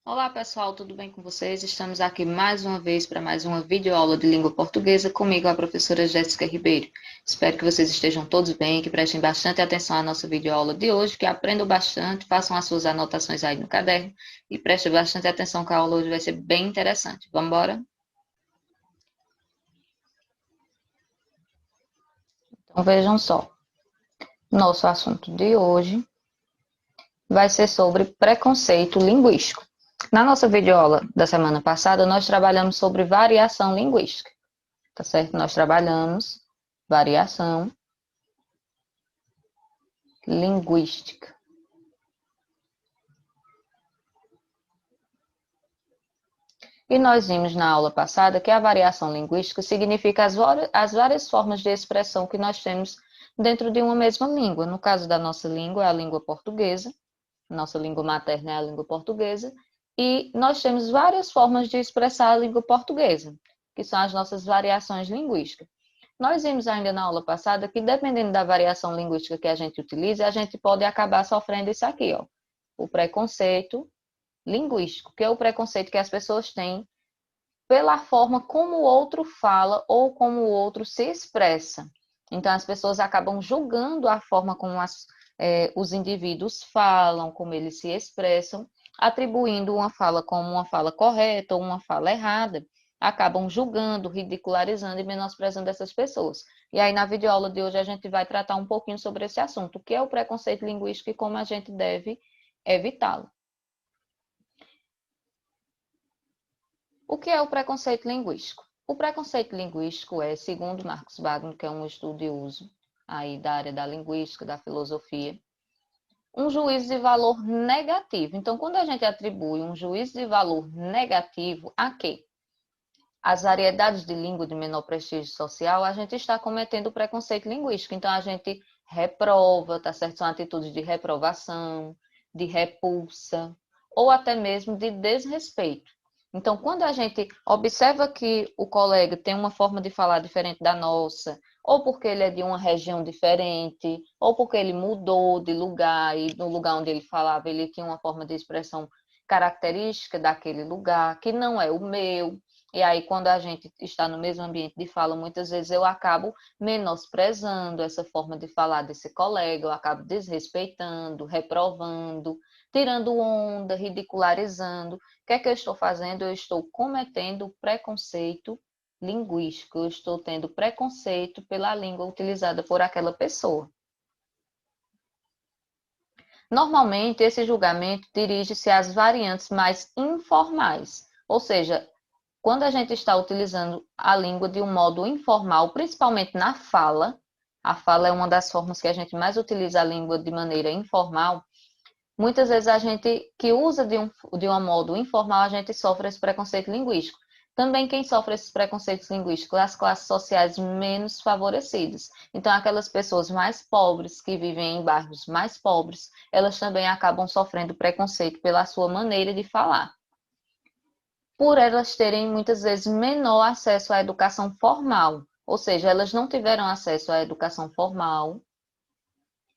Olá pessoal, tudo bem com vocês? Estamos aqui mais uma vez para mais uma videoaula de língua portuguesa comigo, a professora Jéssica Ribeiro. Espero que vocês estejam todos bem, que prestem bastante atenção à nossa videoaula de hoje, que aprendam bastante, façam as suas anotações aí no caderno e prestem bastante atenção que a aula hoje vai ser bem interessante. Vamos embora? Então vejam só, nosso assunto de hoje vai ser sobre preconceito linguístico. Na nossa videoaula da semana passada, nós trabalhamos sobre variação linguística. Tá certo? Nós trabalhamos variação linguística. E nós vimos na aula passada que a variação linguística significa as várias formas de expressão que nós temos dentro de uma mesma língua. No caso da nossa língua, é a língua portuguesa, nossa língua materna é a língua portuguesa, e nós temos várias formas de expressar a língua portuguesa, que são as nossas variações linguísticas. Nós vimos ainda na aula passada que, dependendo da variação linguística que a gente utiliza, a gente pode acabar sofrendo isso aqui, ó, o preconceito linguístico, que é o preconceito que as pessoas têm pela forma como o outro fala ou como o outro se expressa. Então, as pessoas acabam julgando a forma como os indivíduos falam, como eles se expressam, atribuindo uma fala como uma fala correta ou uma fala errada, acabam julgando, ridicularizando e menosprezando essas pessoas. E aí, na videoaula de hoje, a gente vai tratar um pouquinho sobre esse assunto, o que é o preconceito linguístico e como a gente deve evitá-lo. O que é o preconceito linguístico? O preconceito linguístico é, segundo Marcos Wagner, que é um estudioso aí da área da linguística, da filosofia, um juízo de valor negativo. Então, quando a gente atribui um juízo de valor negativo a quê? As variedades de língua de menor prestígio social, a gente está cometendo preconceito linguístico. Então, a gente reprova, tá certo? São atitudes de reprovação, de repulsa, ou até mesmo de desrespeito. Então, quando a gente observa que o colega tem uma forma de falar diferente da nossa, ou porque ele é de uma região diferente, ou porque ele mudou de lugar e no lugar onde ele falava ele tinha uma forma de expressão característica daquele lugar, que não é o meu. E aí, quando a gente está no mesmo ambiente de fala, muitas vezes eu acabo menosprezando essa forma de falar desse colega, eu acabo desrespeitando, reprovando, tirando onda, ridicularizando. O que é que eu estou fazendo? Eu estou cometendo preconceito linguístico, eu estou tendo preconceito pela língua utilizada por aquela pessoa. Normalmente, esse julgamento dirige-se às variantes mais informais, ou seja, quando a gente está utilizando a língua de um modo informal, principalmente na fala, a fala é uma das formas que a gente mais utiliza a língua de maneira informal. Muitas vezes a gente que usa de um modo informal, a gente sofre esse preconceito linguístico. Também quem sofre esses preconceitos linguísticos é as classes sociais menos favorecidas. Então, aquelas pessoas mais pobres, que vivem em bairros mais pobres, elas também acabam sofrendo preconceito pela sua maneira de falar, por elas terem muitas vezes menor acesso à educação formal, ou seja, elas não tiveram acesso à educação formal,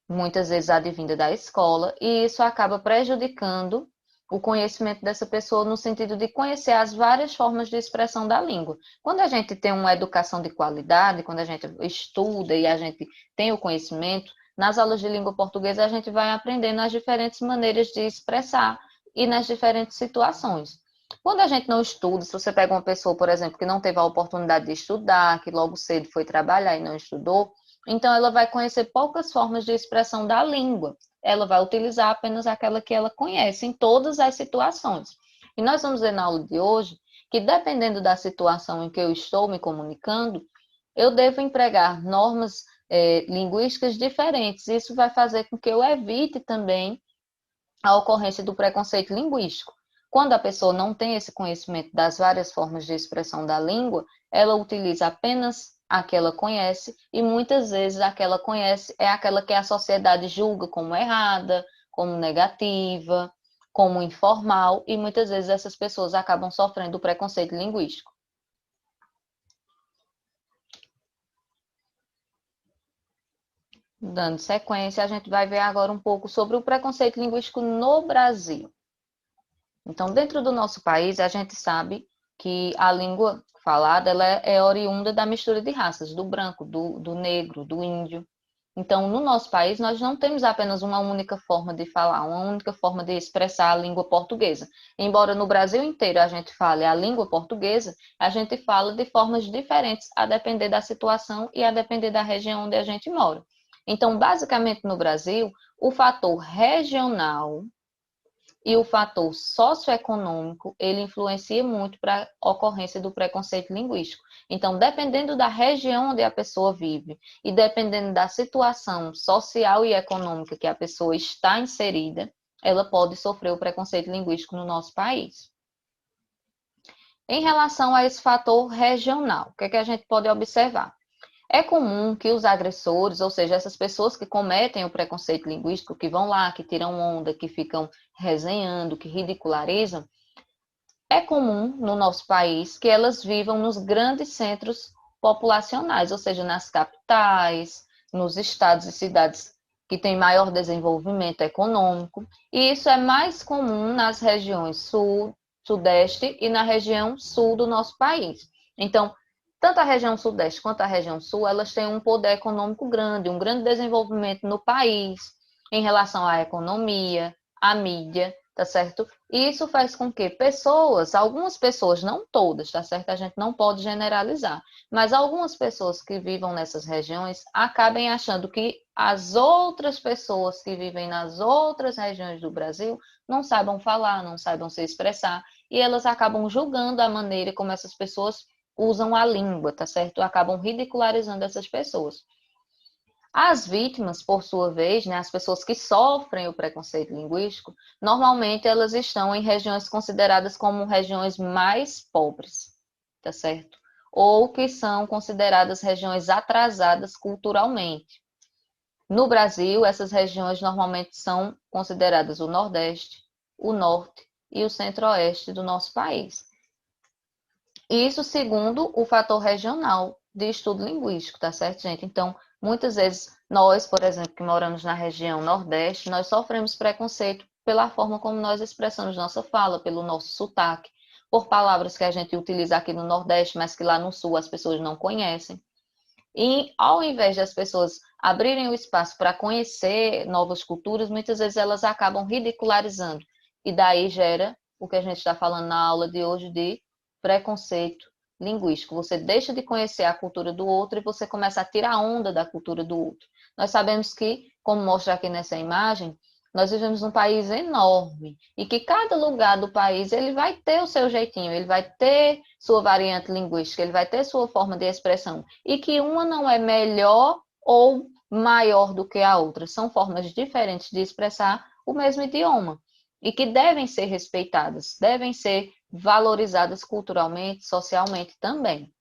muitas vezes advinda da escola, e isso acaba prejudicando o conhecimento dessa pessoa no sentido de conhecer as várias formas de expressão da língua. Quando a gente tem uma educação de qualidade, quando a gente estuda e a gente tem o conhecimento, nas aulas de língua portuguesa a gente vai aprendendo as diferentes maneiras de expressar e nas diferentes situações. Quando a gente não estuda, se você pega uma pessoa, por exemplo, que não teve a oportunidade de estudar, que logo cedo foi trabalhar e não estudou, então ela vai conhecer poucas formas de expressão da língua. Ela vai utilizar apenas aquela que ela conhece em todas as situações. E nós vamos ver na aula de hoje que, dependendo da situação em que eu estou me comunicando, eu devo empregar normas linguísticas diferentes. Isso vai fazer com que eu evite também a ocorrência do preconceito linguístico. Quando a pessoa não tem esse conhecimento das várias formas de expressão da língua, ela utiliza apenas a que ela conhece e muitas vezes a que ela conhece é aquela que a sociedade julga como errada, como negativa, como informal e muitas vezes essas pessoas acabam sofrendo o preconceito linguístico. Dando sequência, a gente vai ver agora um pouco sobre o preconceito linguístico no Brasil. Então, dentro do nosso país, a gente sabe que a língua falada ela é oriunda da mistura de raças, do branco, do negro, do índio. Então, no nosso país, nós não temos apenas uma única forma de falar, uma única forma de expressar a língua portuguesa. Embora no Brasil inteiro a gente fale a língua portuguesa, a gente fala de formas diferentes a depender da situação e a depender da região onde a gente mora. Então, basicamente no Brasil, o fator regional e o fator socioeconômico, ele influencia muito para a ocorrência do preconceito linguístico. Então, dependendo da região onde a pessoa vive e dependendo da situação social e econômica que a pessoa está inserida, ela pode sofrer o preconceito linguístico no nosso país. Em relação a esse fator regional, o que é que a gente pode observar? É comum que os agressores, ou seja, essas pessoas que cometem o preconceito linguístico, que vão lá, que tiram onda, que ficam resenhando, que ridicularizam, é comum no nosso país que elas vivam nos grandes centros populacionais, ou seja, nas capitais, nos estados e cidades que têm maior desenvolvimento econômico, e isso é mais comum nas regiões sul, sudeste e na região sul do nosso país. Então, tanto a região sudeste quanto a região sul, elas têm um poder econômico grande, um grande desenvolvimento no país em relação à economia, à mídia, tá certo? E isso faz com que pessoas, algumas pessoas, não todas, tá certo? A gente não pode generalizar, mas algumas pessoas que vivam nessas regiões acabem achando que as outras pessoas que vivem nas outras regiões do Brasil não saibam falar, não saibam se expressar, e elas acabam julgando a maneira como essas pessoas usam a língua, tá certo? Acabam ridicularizando essas pessoas. As vítimas, por sua vez, né, as pessoas que sofrem o preconceito linguístico, normalmente elas estão em regiões consideradas como regiões mais pobres, tá certo? Ou que são consideradas regiões atrasadas culturalmente. No Brasil, essas regiões normalmente são consideradas o Nordeste, o Norte e o Centro-Oeste do nosso país. Isso segundo o fator regional de estudo linguístico, tá certo, gente? Então, muitas vezes nós, por exemplo, que moramos na região Nordeste, nós sofremos preconceito pela forma como nós expressamos nossa fala, pelo nosso sotaque, por palavras que a gente utiliza aqui no Nordeste, mas que lá no Sul as pessoas não conhecem. E ao invés das pessoas abrirem o espaço para conhecer novas culturas, muitas vezes elas acabam ridicularizando. E daí gera o que a gente está falando na aula de hoje de preconceito linguístico. Você deixa de conhecer a cultura do outro e você começa a tirar onda da cultura do outro. Nós sabemos que, como mostra aqui nessa imagem, nós vivemos num país enorme e que cada lugar do país ele vai ter o seu jeitinho, ele vai ter sua variante linguística, ele vai ter sua forma de expressão e que uma não é melhor ou maior do que a outra, são formas diferentes de expressar o mesmo idioma e que devem ser respeitadas, devem ser valorizadas culturalmente, socialmente também.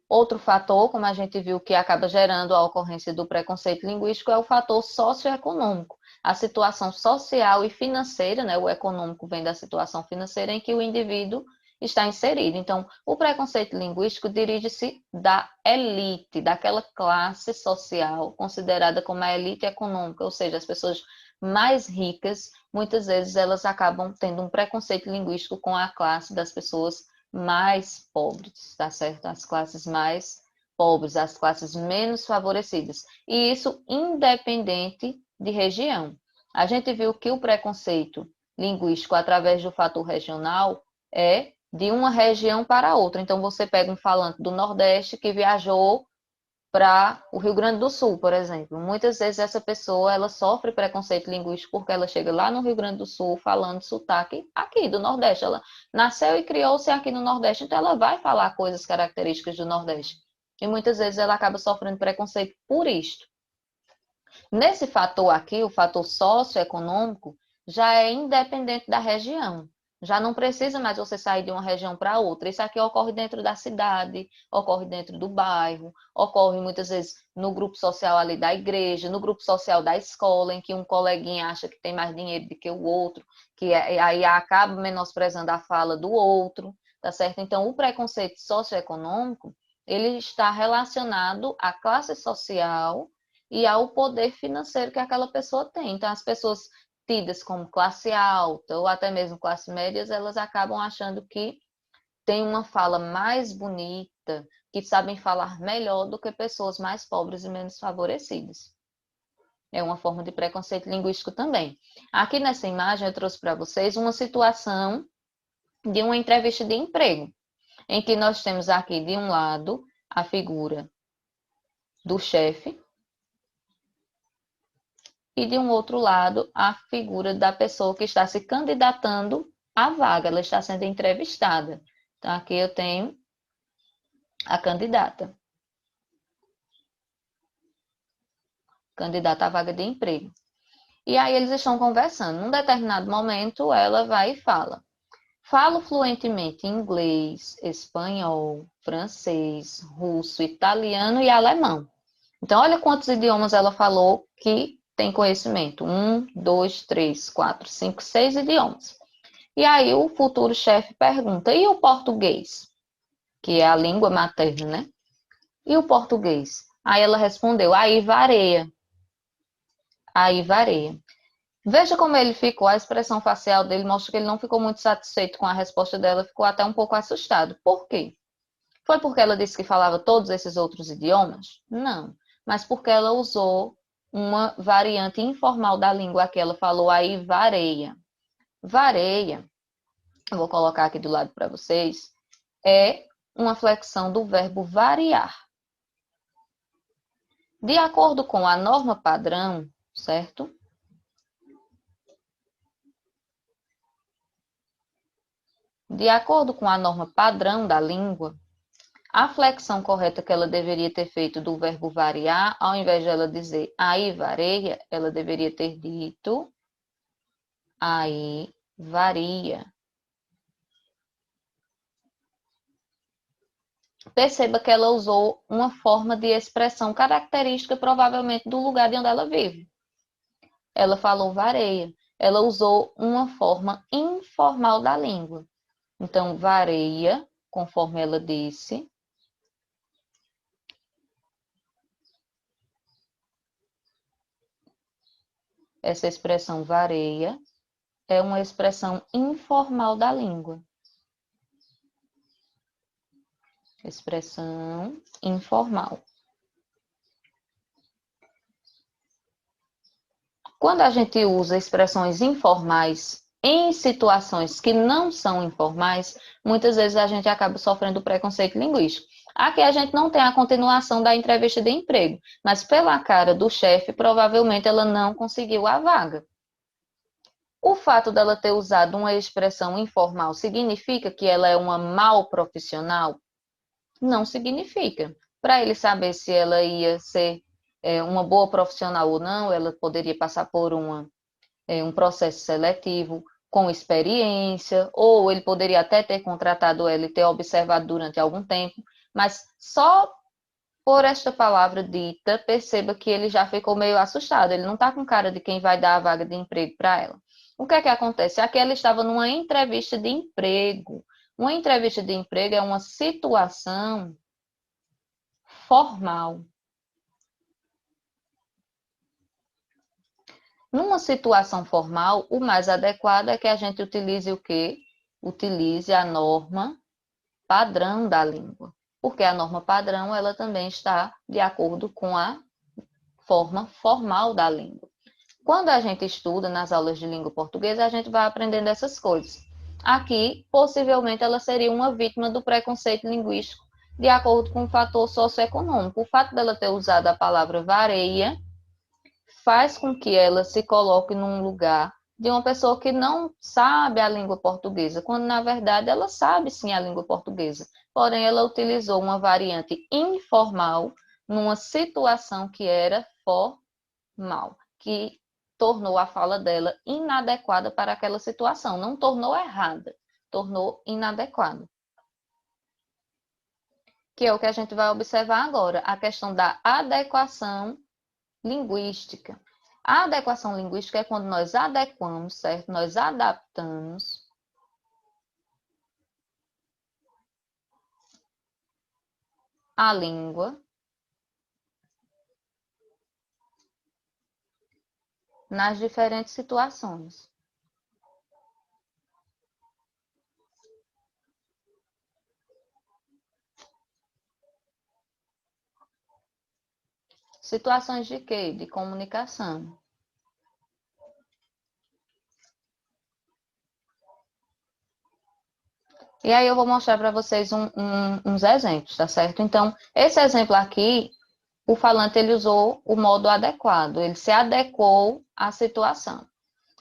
Outro fator, como a gente viu, que acaba gerando a ocorrência do preconceito linguístico é o fator socioeconômico. A situação social e financeira, né? O econômico vem da situação financeira em que o indivíduo está inserido. Então, o preconceito linguístico dirige-se da elite, daquela classe social considerada como a elite econômica, ou seja, as pessoas mais ricas, muitas vezes elas acabam tendo um preconceito linguístico com a classe das pessoas mais pobres, tá certo? As classes mais pobres, as classes menos favorecidas. E isso independente de região. A gente viu que o preconceito linguístico através do fator regional é de uma região para outra. Então, você pega um falante do Nordeste que viajou para o Rio Grande do Sul, por exemplo. Muitas vezes essa pessoa ela sofre preconceito linguístico porque ela chega lá no Rio Grande do Sul falando sotaque aqui do Nordeste. Ela nasceu e criou-se aqui no Nordeste, então ela vai falar coisas características do Nordeste. E muitas vezes ela acaba sofrendo preconceito por isto. Nesse fator aqui, o fator socioeconômico, já é independente da região. Já não precisa mais você sair de uma região para outra. Isso aqui ocorre dentro da cidade, ocorre dentro do bairro, ocorre muitas vezes no grupo social ali da igreja, no grupo social da escola, em que um coleguinha acha que tem mais dinheiro do que o outro, que aí acaba menosprezando a fala do outro, tá certo? Então, o preconceito socioeconômico, ele está relacionado à classe social e ao poder financeiro que aquela pessoa tem. Então, as pessoas tidas como classe alta ou até mesmo classe médias, elas acabam achando que tem uma fala mais bonita, que sabem falar melhor do que pessoas mais pobres e menos favorecidas. É uma forma de preconceito linguístico também. Aqui nessa imagem eu trouxe para vocês uma situação de uma entrevista de emprego, em que nós temos aqui de um lado a figura do chefe e de um outro lado a figura da pessoa que está se candidatando à vaga, ela está sendo entrevistada. Então aqui eu tenho a candidata à vaga de emprego. E aí eles estão conversando. Num determinado momento, ela vai e fala: falo fluentemente inglês, espanhol, francês, russo, italiano e alemão. Então, olha quantos idiomas ela falou que tem conhecimento. 1, 2, 3, 4, 5, 6 idiomas. E aí o futuro chefe pergunta: e o português? Que é a língua materna, né? E o português? Aí ela respondeu: aí varia. Aí varia. Veja como ele ficou, a expressão facial dele mostra que ele não ficou muito satisfeito com a resposta dela, ficou até um pouco assustado. Por quê? Foi porque ela disse que falava todos esses outros idiomas? Não, mas porque ela usou uma variante informal da língua que ela falou aí, vareia. Vareia, eu vou colocar aqui do lado para vocês, é uma flexão do verbo variar. De acordo com a norma padrão, certo? De acordo com a norma padrão da língua, a flexão correta que ela deveria ter feito do verbo variar, ao invés de ela dizer aí varia, ela deveria ter dito aí varia. Perceba que ela usou uma forma de expressão característica, provavelmente, do lugar de onde ela vive. Ela falou vareia. Ela usou uma forma informal da língua. Então, vareia, conforme ela disse, essa expressão vareia é uma expressão informal da língua. Expressão informal. Quando a gente usa expressões informais em situações que não são informais, muitas vezes a gente acaba sofrendo preconceito linguístico. Aqui a gente não tem a continuação da entrevista de emprego, mas pela cara do chefe, provavelmente ela não conseguiu a vaga. O fato dela ter usado uma expressão informal significa que ela é uma mal profissional? Não significa. Para ele saber se ela ia ser uma boa profissional ou não, ela poderia passar por um processo seletivo com experiência, ou ele poderia até ter contratado ela e ter observado durante algum tempo, mas só por esta palavra dita, perceba que ele já ficou meio assustado, ele não está com cara de quem vai dar a vaga de emprego para ela. O que é que acontece? Aqui ela estava numa entrevista de emprego. Uma entrevista de emprego é uma situação formal. Numa situação formal, o mais adequado é que a gente utilize o quê? Utilize a norma padrão da língua. Porque a norma padrão, ela também está de acordo com a forma formal da língua. Quando a gente estuda nas aulas de língua portuguesa, a gente vai aprendendo essas coisas. Aqui, possivelmente, ela seria uma vítima do preconceito linguístico, de acordo com o fator socioeconômico. O fato dela ter usado a palavra vareia faz com que ela se coloque num lugar de uma pessoa que não sabe a língua portuguesa, quando na verdade ela sabe sim a língua portuguesa. Porém, ela utilizou uma variante informal numa situação que era formal, que tornou a fala dela inadequada para aquela situação. Não tornou errada, tornou inadequada. Que é o que a gente vai observar agora, a questão da adequação linguística. A adequação linguística é quando nós adequamos, certo? Nós adaptamos a língua nas diferentes situações. Situações de quê? De comunicação. E aí eu vou mostrar para vocês uns exemplos, tá certo? Então, esse exemplo aqui, o falante ele usou o modo adequado, ele se adequou à situação.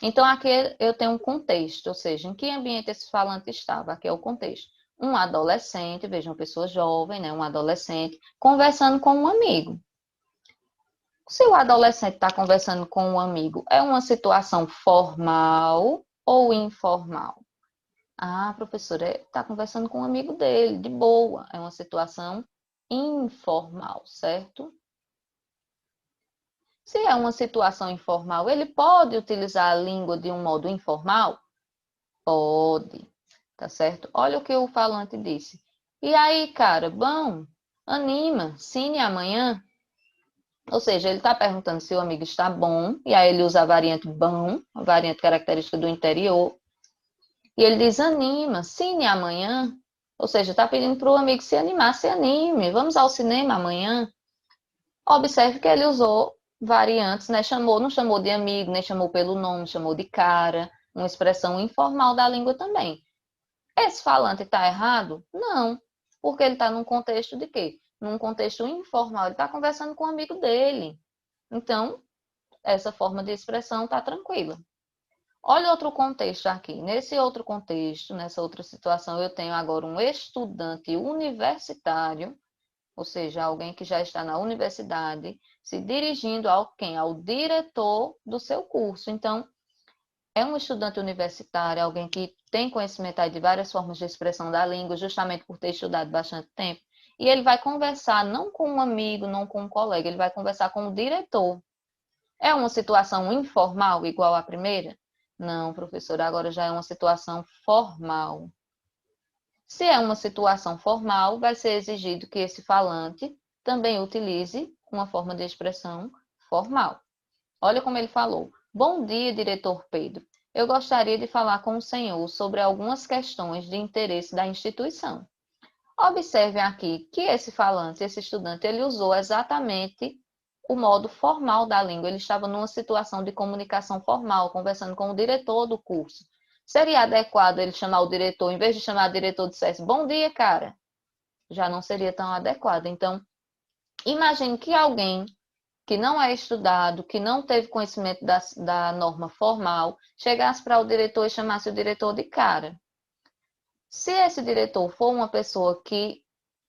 Então, aqui eu tenho um contexto, ou seja, em que ambiente esse falante estava? Aqui é o contexto. Um adolescente, veja, uma pessoa jovem, né? Um adolescente, conversando com um amigo. Se o adolescente está conversando com um amigo, é uma situação formal ou informal? Ah, professora, está conversando com um amigo dele, de boa. É uma situação informal, certo? Se é uma situação informal, ele pode utilizar a língua de um modo informal? Pode, tá certo? Olha o que o falante disse. E aí, cara, bom, anima, cine amanhã? Ou seja, ele está perguntando se o amigo está bom, e aí ele usa a variante bom, a variante característica do interior, e ele diz anima, cine amanhã? Ou seja, está pedindo para o amigo se animar, se anime, vamos ao cinema amanhã? Observe que ele usou variantes, né? Não chamou de amigo, nem chamou pelo nome, chamou de cara, uma expressão informal da língua também. Esse falante está errado? Não, porque ele está num contexto de quê? Num contexto informal, ele está conversando com um amigo dele. Então, essa forma de expressão está tranquila. Olha outro contexto aqui. Nesse outro contexto, nessa outra situação, eu tenho agora um estudante universitário, ou seja, alguém que já está na universidade, se dirigindo ao quem? Ao diretor do seu curso. Então, é um estudante universitário, alguém que tem conhecimento aí de várias formas de expressão da língua, justamente por ter estudado bastante tempo. E ele vai conversar não com um amigo, não com um colega, ele vai conversar com o diretor. É uma situação informal igual à primeira? Não, professora, agora já é uma situação formal. Se é uma situação formal, vai ser exigido que esse falante também utilize uma forma de expressão formal. Olha como ele falou. Bom dia, diretor Pedro. Eu gostaria de falar com o senhor sobre algumas questões de interesse da instituição. Observe aqui que esse falante, esse estudante, ele usou exatamente o modo formal da língua. Ele estava numa situação de comunicação formal, conversando com o diretor do curso. Seria adequado ele chamar o diretor, em vez de chamar o diretor, dissesse bom dia, cara? Já não seria tão adequado. Então, imagine que alguém que não é estudado, que não teve conhecimento da norma formal, chegasse para o diretor e chamasse o diretor de cara. Se esse diretor for uma pessoa que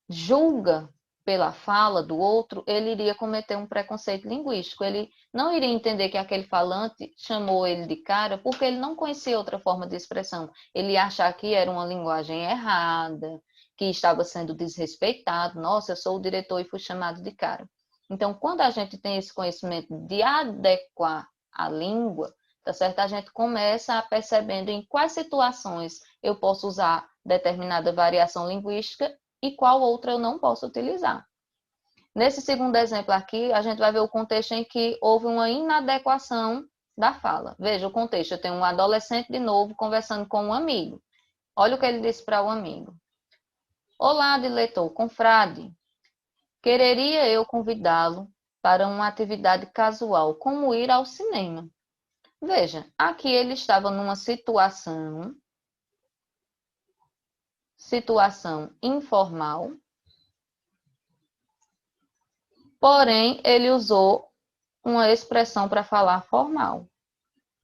julga pela fala do outro, ele iria cometer um preconceito linguístico. Ele não iria entender que aquele falante chamou ele de cara porque ele não conhecia outra forma de expressão. Ele ia achar que era uma linguagem errada, que estava sendo desrespeitado. Nossa, eu sou o diretor e fui chamado de cara. Então, quando a gente tem esse conhecimento de adequar a língua, tá certo? A gente começa a percebendo em quais situações eu posso usar determinada variação linguística e qual outra eu não posso utilizar. Nesse segundo exemplo aqui, a gente vai ver o contexto em que houve uma inadequação da fala. Veja o contexto, eu tenho um adolescente de novo conversando com um amigo. Olha o que ele disse para o amigo. Olá, diretor, confrade. Quereria eu convidá-lo para uma atividade casual, como ir ao cinema. Veja, aqui ele estava numa situação informal, porém ele usou uma expressão para falar formal.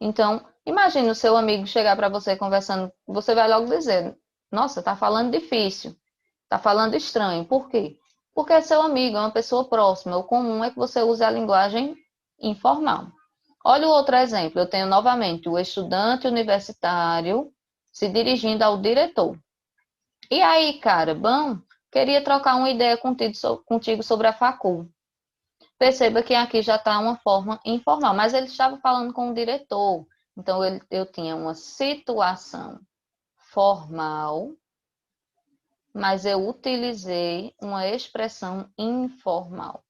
Então, imagine o seu amigo chegar para você conversando, você vai logo dizer: nossa, tá falando difícil, tá falando estranho. Por quê? Porque é seu amigo, é uma pessoa próxima. O comum é que você use a linguagem informal. Olha o outro exemplo. Eu tenho novamente o estudante universitário se dirigindo ao diretor. E aí, cara, bom, queria trocar uma ideia contigo sobre a facul. Perceba que aqui já está uma forma informal, mas ele estava falando com o diretor. Então, eu tinha uma situação formal, mas eu utilizei uma expressão informal.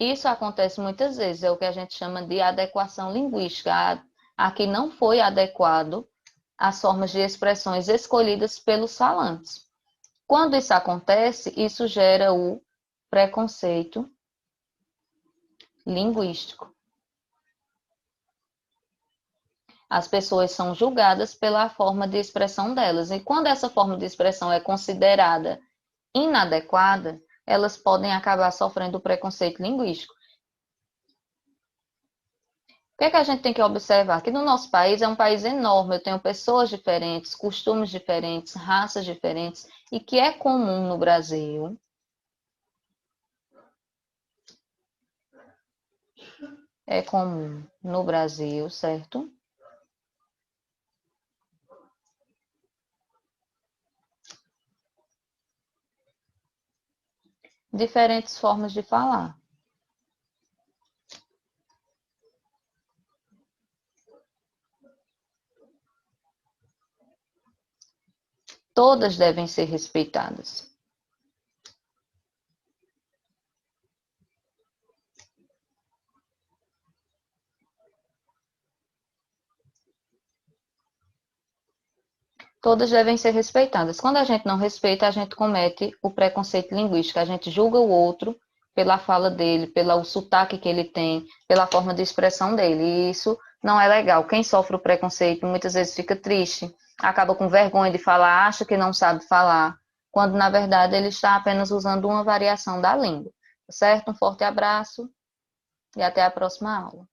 Isso acontece muitas vezes, é o que a gente chama de adequação linguística. Aqui não foi adequado as formas de expressões escolhidas pelos falantes. Quando isso acontece, isso gera o preconceito linguístico. As pessoas são julgadas pela forma de expressão delas, e quando essa forma de expressão é considerada inadequada, elas podem acabar sofrendo preconceito linguístico. O que é que a gente tem que observar? Que no nosso país é um país enorme, eu tenho pessoas diferentes, costumes diferentes, raças diferentes, e que é comum no Brasil certo? Diferentes formas de falar. Todas devem ser respeitadas. Todas devem ser respeitadas. Quando a gente não respeita, a gente comete o preconceito linguístico. A gente julga o outro pela fala dele, pelo sotaque que ele tem, pela forma de expressão dele. E isso não é legal. Quem sofre o preconceito muitas vezes fica triste, acaba com vergonha de falar, acha que não sabe falar, quando na verdade ele está apenas usando uma variação da língua. Certo? Um forte abraço e até a próxima aula.